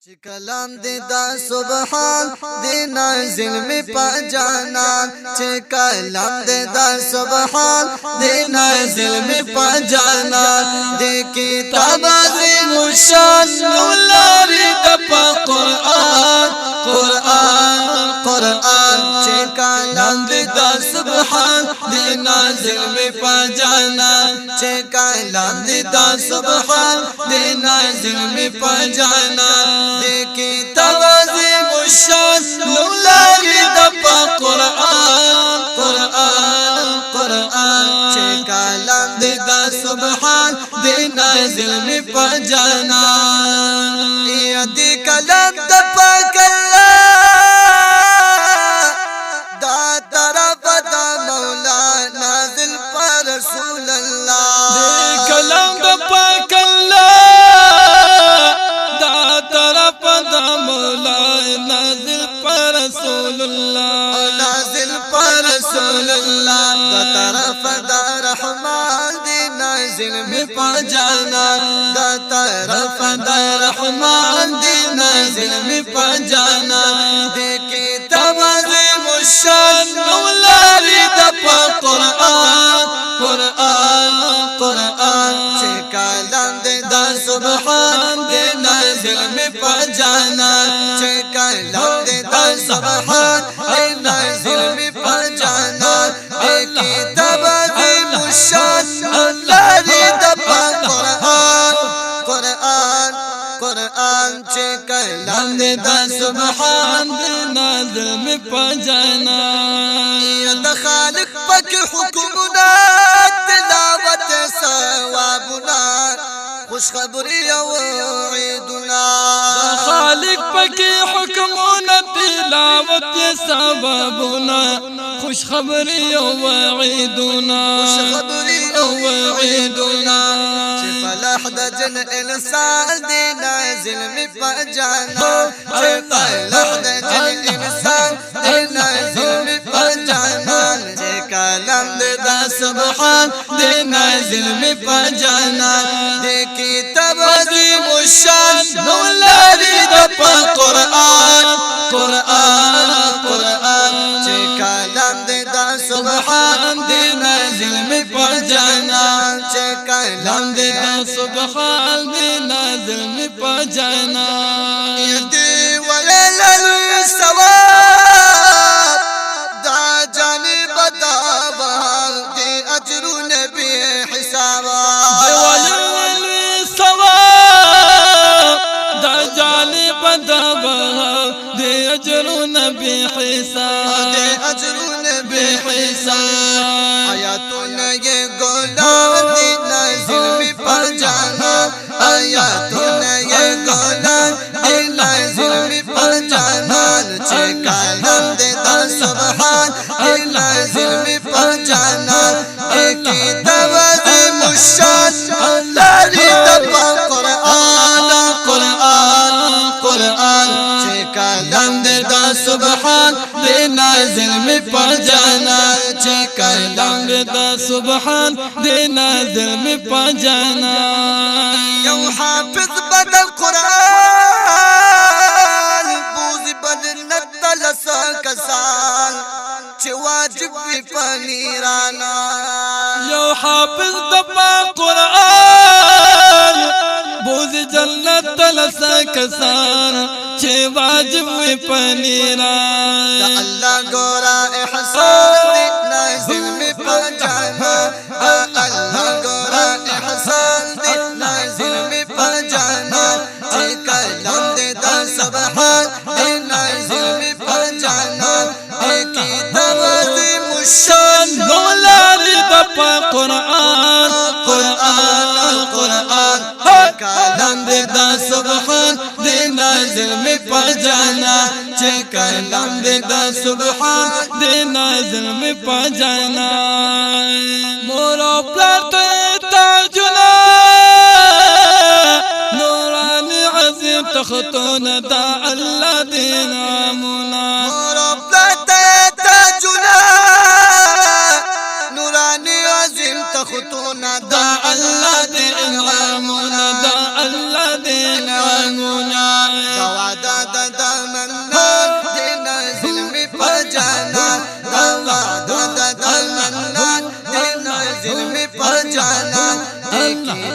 چې کلام دې دا سبحان دې نازل می په جانان چې کلام دې دا سبحان دې نازل می په جانان دې کتاب عظیم شان لاري د قرآن قرآن چې کلام دې دا سبحان دې نازل می په جانان چې کلام دې دا سبحان دې نازل می په جانان کتاب عظیم الشان لولاری دپا قرآن چه کلام دی دا سبحان دی نازل می پا جانان یا دی کلام دپا کلام دا طرف دا مولا نازل پا رسول اللہ دی کلام دپا دا طرف دا رحمان دی نازل می پا جانان دا طرف دا رحمان دی نازل می پا جانان دی کتاب عظیم الشان لاري دا پا قرآن چه کلام دی دا سبحان دی نازل می پا جانان چه کلام دی دا سبحان دی نازل می پا جانان کتاب عظیم الشان لاري دپا قرآن چه کلام دی دا سبحان دی نازل می پا جانان یا دا خالق پاک حکمنا تلاوت ثوابنا خوش خبری و عیدنا خالق پاک حکمنا تلاوت ثوابنا خوش خبری و عیدنا چه فلاح دا جن انسان دی نازل می پا جانان چه فلاح دا جن انسان دی نازل می پا جانان چه کلام دی دا سبحان دی نازل می پا جانان دی کتاب عظیم الشان لاري دپا قرآن چه کلام دی دا سبحان دی نازل می پا جانان چه کلام دی دا سبحان دی نازل می پا جانان یدی ولیل الثواب دا جانب دا بہار دی اجر نبی حساب دی ولیل الثواب دا جانب دا بہار دی اجر نبی حساب آیاتونه یہ گولان دی نازل می پا جانان آیاتونه یہ گولان دی نازل می پا جانان چه کلام دی دا سبحان دی نازل می پا جانان کتاب عظیم الشان لاري دپا قرآن چه کلام دی دا سبحان دی نازل می پا جانان چه کلام دی دا سبحان دی نازل می پا جانان یو حافظ بدل قرآن بوزی بدل نتلسا کسان چه واجب بی پنیرانا یو حافظ دپا قرآن بوزی جنت تلسا کسان چه واجب بی پنیرانا دا اللہ گورا احسان دی نازل می پا جانان اللہ گورا احسان دی نازل می پا جانان چه کلام دی دا سبحان دی نازل می پا جانان کتاب عظیم الشان لاري دپا قرآن کلام دی دا سبحان دی نازل می پا جانان چه کلام دی دا سبحان دی نازل می پا جانان مور و پلار ته تاجونه نورانی عظیم تختونه دا الله دی نامونه مور و پلار ته تاجونه نورانی عظیم تختونه دا الله دی نامونه دا الله دی نامونه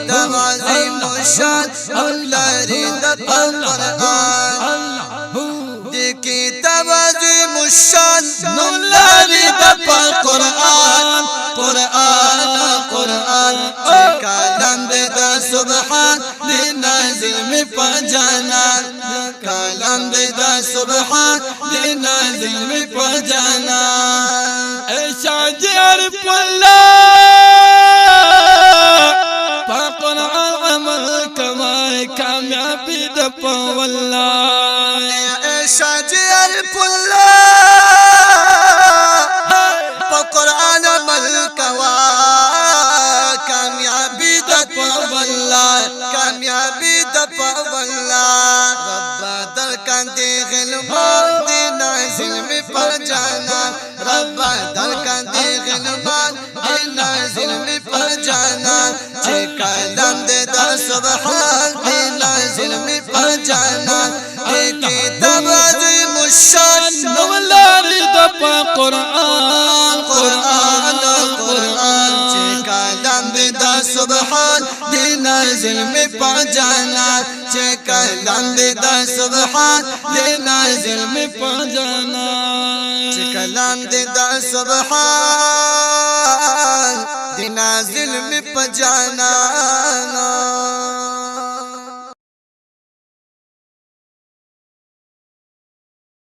د عظیم شان لري د قرآن دی کتاب عظیم شان لري د قرآن قرآن چې کلام د سبحان دی نازل می په جانان کلام د سبحان دی نازل می په جانان اے شاجر پلا په قرآن عمل کمای کامیابی د په والله اے شاجر پلا په قرآن عمل کوا کامیابی د په والله کامیابی د په والله رب در کاندې غلمان دی نازل می په جانان رب در کاندې غلمان دی نازل می په جانان چې کلام دې د سبحان دی نازل می په جانان دې کتاب عظیم الشان ولاري د قرآن چې کلام دې د سبحان دی نازل می په جانان چې کلام دې د سبحان دی نازل می په جانان چې کلام دې د سبحان دی نازل می په جانان